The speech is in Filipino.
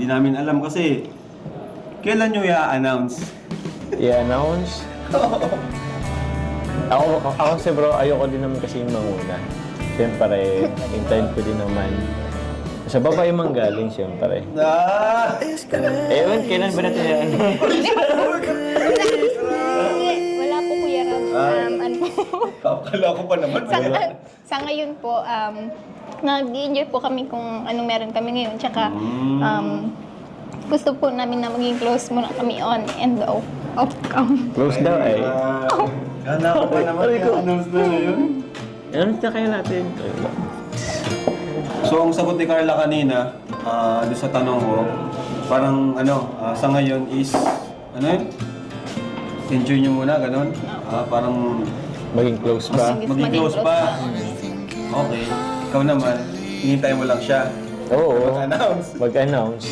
Hindi namin alam kasi kailan nyo i-announce? I-announce? Ako kasi bro, ayoko din naman kasi manguna. Siyempre, intend ko din naman. Sa babae manggaling, siyempre. Ewan, kailan ba natin i-announce? Wala po, Kuya Ram. Ano po? Akala ko pa naman. Sa ngayon po, nag-enjoy po kami kung anong meron kami ngayon. Tsaka, gusto po namin na maging close muna kami on and off cam. Close daw eh. Kala ko pa naman i-announce na ngayon. Announce na kayo natin. So, ang sagot ni Carla kanina, doon sa tanong ko, parang sa ngayon is, enjoy nyo muna, ganun. Parang Maging close ba? maging close pa. Okay. Ikaw naman, hinihintay mo lang siya. Oo. Mag-announce. Mag-announce.